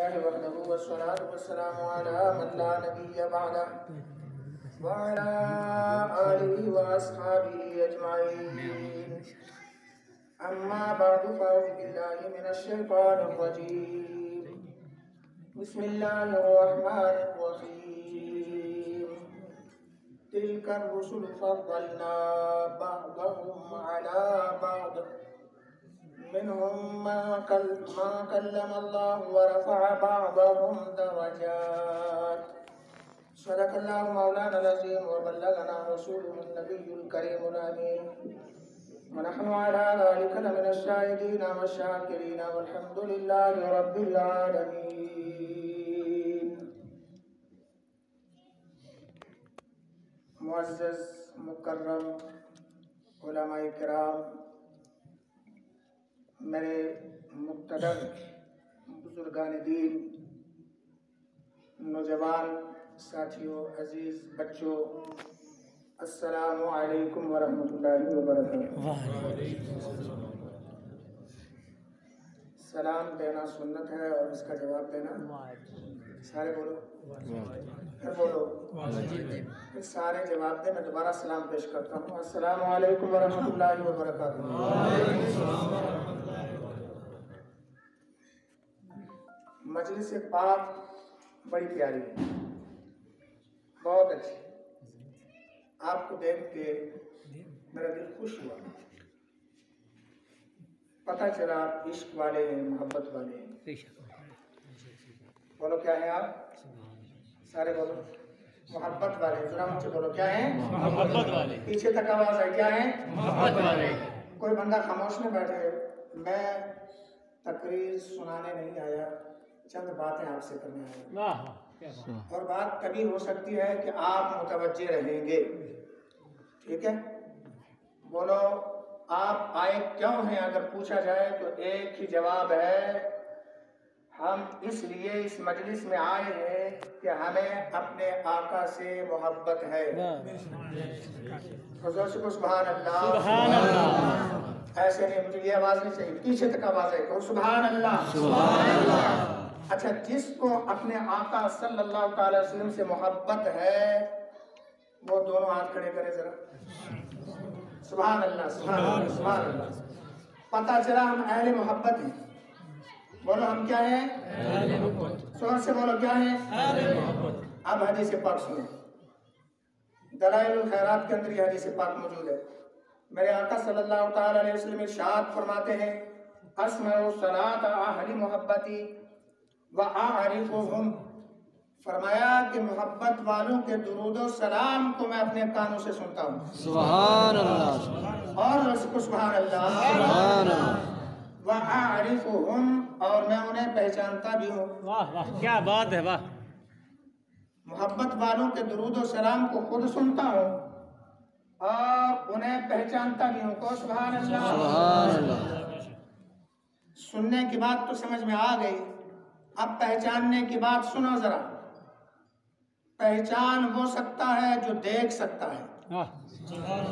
لله وحده والصلاة والسلام على من لا نبي بعده وعلى آله وأصحابه أجمعين. أما بعد فأعوذ بالله من الشيطان الرجيم. بسم الله الرحمن الرحيم. تلك الرسل فضلنا بعضهم على بعض منهم ما كلم الله ورفع بعضهم درجات. صدق الله مولانا العظيم وبلغنا رسوله النبي الكريم الأمين ونحن على ذلك لمن الشاهدين والشاكرين والحمد لله رب العالمين. معزز مکرم علماء کرام، میرے مقتدر بزرگان دین، نوجوان ساتھیوں، عزیز بچوں، السلام علیکم ورحمۃ اللہ وبرکاتہ۔ سلام دینا سنت ہے اور اس کا جواب دینا سارے بولو، پھر بولو، پھر سارے جواب دیں۔ میں دوبارہ سلام پیش کرتا ہوں، السلام علیکم ورحمۃ اللہ وبرکاتہ۔ مجلس پاک بڑی پیاری ہے، بہت اچھی۔ آپ کو دیکھ کے میرا دل خوش ہوا، پتہ چلا آپ عشق والے ہیں، محبت والے ہیں۔ بولو کیا ہیں آپ؟ سارے بولو محبت والے۔ ذرا مجھ سے بولو کیا ہیں؟ محبت والے۔ پیچھے تک آواز ہے، کیا ہیں؟ محبت والے۔ کوئی بندہ خاموش نہ بیٹھے۔ میں تقریر سنانے نہیں آیا، چند باتیں آپ سے کرنے آیا، اور بات کبھی ہو سکتی ہے کہ آپ متوجہ رہیں گے، ٹھیک ہے؟ بولو آپ آئے کیوں ہیں؟ اگر پوچھا جائے تو ایک ہی جواب ہے، ہم اس لیے اس مجلس میں آئے ہیں کہ ہمیں اپنے آقا سے محبت ہے۔ حضور سے کو سبحان اللہ۔ سبحان اللہ۔ ایسے نہیں، مجھے یہ آواز نہیں چاہیے، پیچھے تک آواز ہے، کہو سبحان اللہ۔ سبحان اللہ۔ اچھا، جس کو اپنے آقا صلی اللہ تعالی وسلم سے محبت ہے وہ دونوں ہاتھ کھڑے کرے ذرا۔ سبحان اللہ، سبحان اللہ، سبحان اللہ۔ پتہ چلا ہم اہل محبت ہیں۔ بولو ہم کیا ہیں؟ اہل محبت۔ زور سے بولو کیا ہیں؟ اہل محبت۔ اب حدیث پاک سنیں، دلائل الخیرات کے اندر یہ حدیث پاک موجود ہے۔ میرے آقا صلی اللہ تعالی علیہ وسلم ارشاد فرماتے ہیں، اسمع صلاۃ اہل محبتی وَأَعْرِفُهُمْ، فرمایا کہ محبت والوں کے درود و سلام کو میں اپنے کانوں سے سنتا ہوں۔ سبحان اللہ۔ اور اس کو سبحان اللہ۔ سبحان اللہ۔ وَأَعْرِفُهُمْ، اور میں انہیں پہچانتا بھی ہوں۔ واہ واہ، کیا بات ہے، واہ۔ محبت والوں کے درود و سلام کو خود سنتا ہوں اور انہیں پہچانتا بھی ہوں، کو سبحان اللہ۔ سبحان اللہ۔ سننے کی بات تو سمجھ میں آ گئی، اب پہچاننے کی بات سنو ذرا۔ پہچان وہ سکتا ہے جو دیکھ سکتا ہے۔ سبحان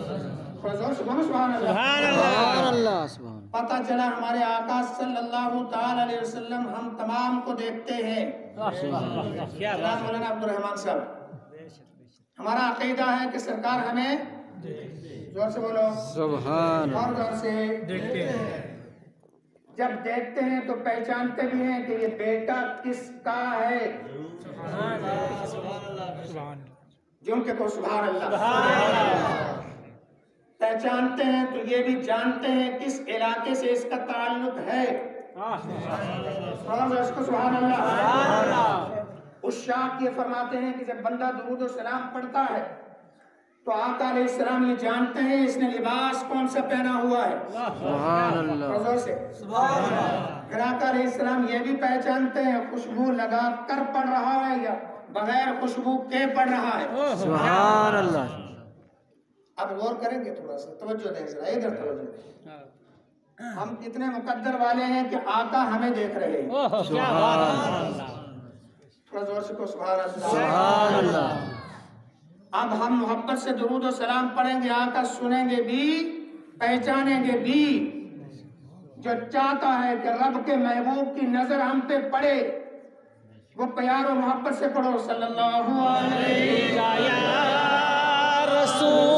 اللہ۔ پتہ چلا ہمارے آقا صلی اللہ تعالی علیہ وسلم ہم تمام کو دیکھتے ہیں۔ مولانا عبد الرحمان صاحب، ہمارا عقیدہ ہے کہ سرکار ہمیں، زور سے بولو سبحان، اور زور سے دیکھتے ہیں۔ جب دیکھتے ہیں تو پہچانتے بھی ہیں کہ یہ بیٹا کس کا ہے۔ جن کے کو سبحان اللہ۔ پہچانتے ہیں تو یہ بھی جانتے ہیں کس علاقے سے اس کا تعلق ہے۔ اس کو سبحان اللہ۔ عشاق یہ فرماتے ہیں کہ جب بندہ درود و سلام پڑھتا ہے تو آقا علیہ السلام یہ جانتے ہیں اس نے لباس کون سا پہنا ہوا ہے۔ سبحان اللہ۔ سبحان اللہ۔ پھر آقا علیہ السلام یہ بھی پہچانتے ہیں خوشبو لگا کر پڑھ رہا ہے یا بغیر خوشبو کے پڑھ رہا ہے۔ سبحان اللہ۔ اب غور کریں گے، تھوڑا سا توجہ دیں ذرا، ادھر توجہ دیں۔ ہم کتنے مقدر والے ہیں کہ آقا ہمیں دیکھ رہے ہیں۔ سبحان اللہ۔ تھوڑا زور سے کو سبحان اللہ۔ سبحان اللہ۔ اب ہم محبت سے درود و سلام پڑھیں گے، آقا سنیں گے بھی، پہچانیں گے بھی۔ جو چاہتا ہے کہ رب کے محبوب کی نظر ہم پہ پڑے وہ پیار و محبت سے پڑھو صلی اللہ علیہ رسول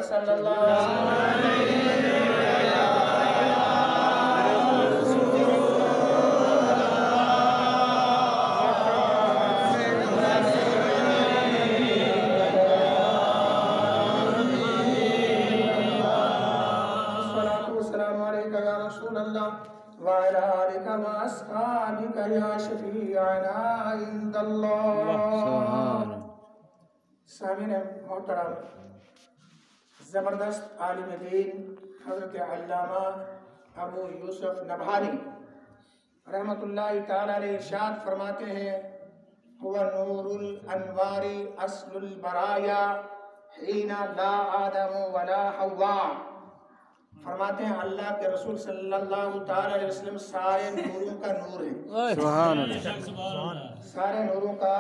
صلی اللہ والسلام علیکم یا رسول اللہ وعلی آلک و اصحابک یا شفیعنا عند اللہ. سامعین محترم، زبردست عالم دین حضرت علامہ ابو یوسف نبہانی رحمت اللہ تعالی علیہ ارشاد فرماتے ہیں هو نور الانوار اصل البرایا حین لا آدم ولا حوا. فرماتے ہیں اللہ کے رسول صلی اللہ تعالی علیہ وسلم سارے نوروں کا نور ہے. سبحان اللہ. سارے نوروں کا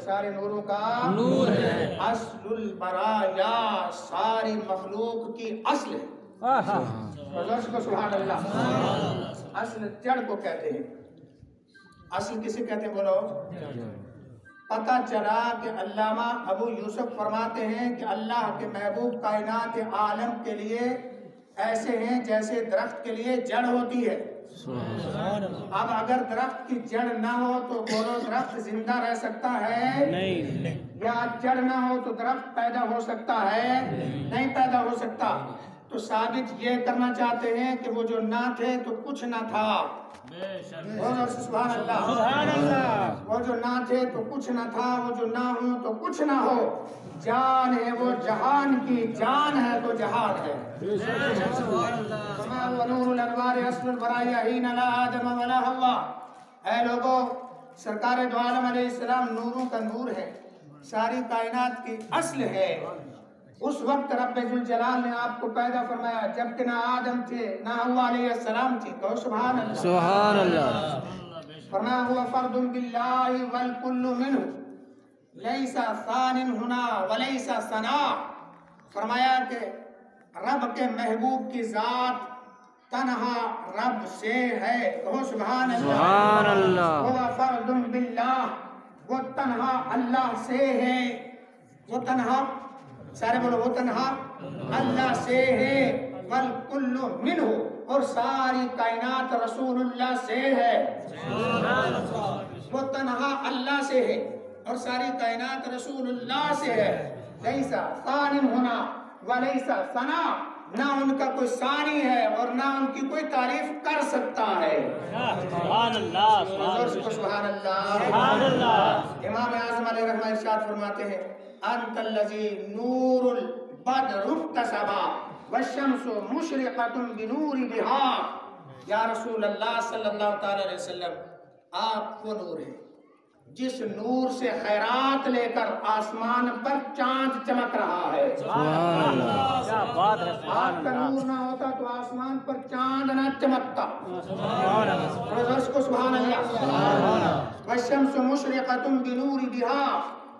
سارے نوروں کا نور ہے. اصل البرایا، ساری مخلوق کی اصل ہے. سبحان اللہ. اصل جڑ کو کہتے ہیں. اصل کسے کہتے ہیں بولو؟ پتہ چلا کہ علامہ ابو یوسف فرماتے ہیں کہ اللہ کے محبوب کائنات عالم کے لیے ایسے ہیں جیسے درخت کے لیے جڑ ہوتی ہے. اب اگر درخت کی جڑ نہ ہو تو بولو درخت زندہ رہ سکتا ہے؟ نہیں. یا جڑ نہ ہو تو درخت پیدا ہو سکتا ہے؟ نہیں پیدا ہو سکتا. تو ثابت یہ کرنا چاہتے ہیں کہ وہ جو نہ تھے تو کچھ نہ تھا. سبحان اللہ. وہ جو نہ تھے تو کچھ نہ تھا، وہ جو نہ ہو تو کچھ نہ ہو. جان ہے وہ جہان کی، جان ہے تو جہان ہے. نور الانوار اصل البرایا حین لا آدم ولا حوا. اے لوگو، سرکار دو عالم علیہ السلام نوروں کا نور ہے، ساری کائنات کی اصل ہے. اس وقت رب ذوالجلال نے آپ کو پیدا فرمایا جبکہ نہ آدم تھے نہ حوا علیہ السلام تھی. کہو سبحان اللہ. سبحان اللہ. فرمایا ہوا فرد باللہ والکل منہ لیس ثان ہنا ولیس ثنا. فرمایا کہ رب کے محبوب کی ذات تنہا رب سے ہے. کہو سبحان اللہ. سبحان اللہ. ہوا فرد باللہ، وہ تنہا اللہ سے ہے. وہ تنہا، سارے بولو، وہ تنہا اللہ سے ہے. والکل منہ، اور ساری کائنات رسول اللہ سے ہے. وہ تنہا اللہ سے ہے اور ساری کائنات رسول اللہ سے ہے. لیسا ثان ہونا ولیسا ثنا، نہ ان کا کوئی ثانی ہے اور نہ ان کی کوئی تعریف کر سکتا ہے. سبحان اللہ. سبحان اللہ. امام اعظم علیہ رحمہ ارشاد فرماتے ہیں انت الذی نور البدر اکتسبا والشمس مشرقۃ بنور بہا. یا رسول اللہ صلی اللہ تعالی علیہ وسلم، آپ وہ نور ہیں جس نور سے خیرات لے کر آسمان پر چاند چمک رہا ہے. سبحان اللہ. کیا بات ہے. آپ کا نور نہ ہوتا تو آسمان پر چاند نہ چمکتا. سبحان اللہ. والشمس مشرقۃ بنور بہا.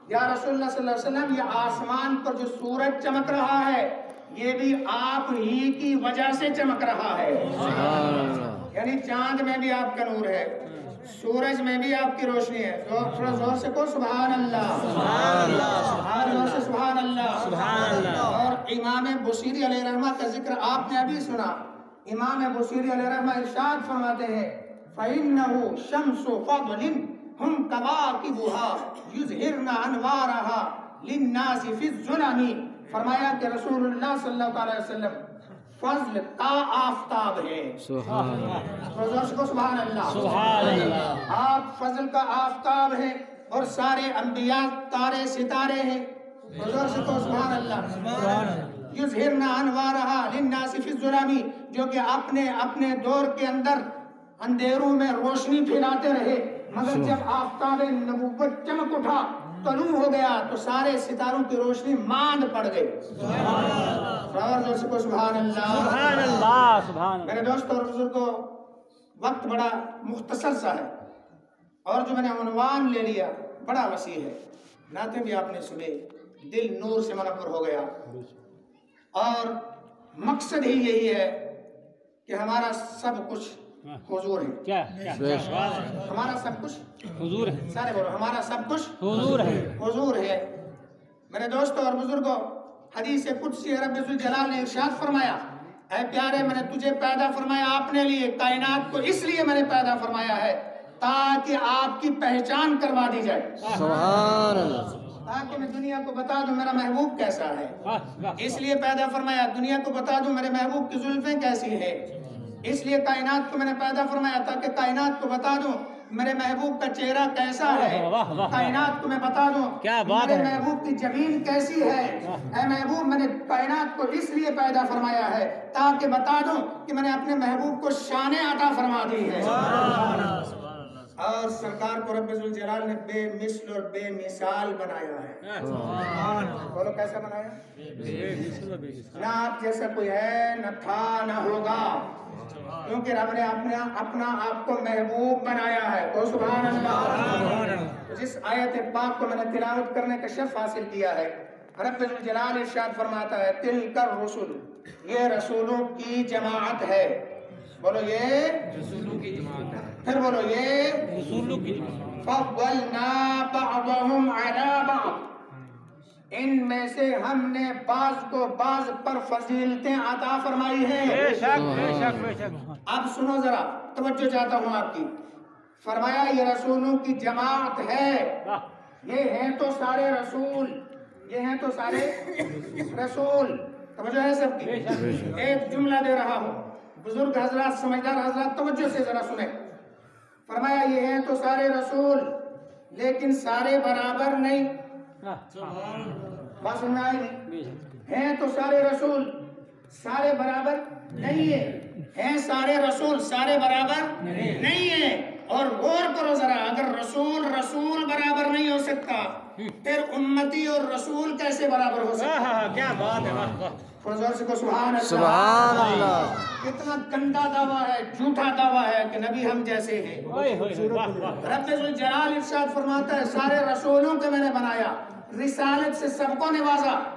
یا رسول اللہ صلی اللہ علیہ وسلم، یہ آسمان پر جو سورج چمک رہا ہے یہ بھی آپ ہی کی وجہ سے چمک رہا ہے. یعنی چاند میں بھی آپ کا نور ہے، سورج میں بھی آپ کی روشنی ہے. تھوڑا زور سے کہو سبحان اللہ. سبحان اللہ. اور امام بصیری علیہ رحمہ کا ذکر آپ نے ابھی سنا. امام بصیری علیہ رحمہ ارشاد فرماتے ہیں فَإِنَّهُ شَمْسُ فَضْلٍ هُمْ كَوَاكِبُهَا يُظْهِرْنَ أَنْوَارَهَا لِلنَّاسِ فِي الظُّلَمِ. فرمایا کہ رسول اللہ صلی اللہ علیہ وسلم فضل کا آفتاب ہے. سبحان اللہ. آپ فضل کا آفتاب ہیں اور سارے انبیاء تارے ستارے ہیں. سبحان اللہ. یظہرن انوارہا للناس فی الظلم، جو کہ اپنے دور کے اندر اندھیروں میں روشنی پھیلاتے رہے مگر جب آفتاب نبوت چمک اٹھا، طلوع ہو گیا، تو سارے ستاروں کی روشنی ماند پڑ گئی۔ اور جو سکو سبحان اللہ، سبحان اللہ، سبحان اللہ۔ میرے دوستوں اور بزرگوں، وقت بڑا مختصر سا ہے، اور جو میں نے عنوان لے لیا بڑا وسیع ہے۔ نعتیں بھی آپ نے سنے، دل نور سے منور ہو گیا، اور مقصد ہی یہی ہے کہ ہمارا سب کچھ حضور ہے۔ کیا ہمارا سب کچھ حضور ہے، سارے بولو، ہمارا سب کچھ حضور ہے۔ حضور ہے۔ میرے دوستوں اور بزرگوں، حدیث قدسی رب ذوالجلال نے ارشاد فرمایا، اے پیارے، میں نے تجھے پیدا فرمایا اپنے لیے، کائنات کو اس لیے میں نے پیدا فرمایا ہے تاکہ آپ کی پہچان کروا دی جائے، سبحان اللہ، تاکہ میں دنیا کو بتا دوں میرا محبوب کیسا ہے۔ اس لیے پیدا فرمایا دنیا کو بتا دوں میرے محبوب کی زلفیں کیسی ہیں۔ اس لیے کائنات کو میں نے پیدا فرمایا تاکہ کائنات کو بتا دوں میرے محبوب کا چہرہ کیسا ہے۔ کائنات کو میں بتا دوں میرے محبوب کی جبین کیسی ہے۔ اے محبوب، میں نے کائنات کو اس لیے پیدا فرمایا ہے تاکہ بتا دوں کہ میں نے اپنے محبوب کو شان عطا فرما دی ہے۔ اور سرکار کو رب ذوالجلال نے بے مثل اور بے مثال بنایا ہے۔ بولو کیسا بنایا؟ نہ آپ جیسا کوئی ہے، نہ تھا، نہ ہوگا، کیونکہ رب نے اپنا آپ کو محبوب بنایا ہے۔ تو سبحان اللہ۔ جس آیت پاک کو میں نے تلاوت کرنے کا شرف حاصل کیا ہے، رب ذوالجلال ارشاد فرماتا ہے، تلک الرسل، یہ رسولوں کی جماعت ہے۔ بولو یہ رسولوں کی جماعت ہے۔ پھر بولو یہ رسولوں کی جماعت۔ فضلنا بعضهم على بعض، ان میں سے ہم نے بعض کو بعض پر فضیلتیں عطا فرمائی ہیں۔ بے شک، بے شک، بے شک۔ اب سنو ذرا، توجہ چاہتا ہوں آپ کی۔ فرمایا یہ رسولوں کی جماعت ہے، یہ ہیں تو سارے رسول، یہ ہیں تو سارے رسول۔ توجہ ہے سب کی؟ ایک جملہ دے رہا ہوں، بزرگ حضرات، سمجھدار حضرات توجہ سے ذرا سنیں۔ فرمایا یہ ہیں تو سارے رسول، لیکن سارے برابر نہیں۔ بات سمجھ میں آئی نہیں؟ ہیں تو سارے رسول، سارے برابر نہیں ہیں سارے رسول، سارے برابر نہیں ہیں۔ اور غور کرو ذرا، اگر رسول برابر نہیں ہو سکتا، پھر امتی اور رسول کیسے برابر ہو سکتا؟ کیا بات ہے، زور سے کو سبحان اللہ۔ سبحان اللہ۔ کتنا گندا دعویٰ ہے، جھوٹا دعویٰ ہے کہ نبی ہم جیسے ہیں۔ رب ذوالجلال ارشاد فرماتا ہے، سارے رسولوں کو میں نے بنایا، رسالت سے سب کو نوازا۔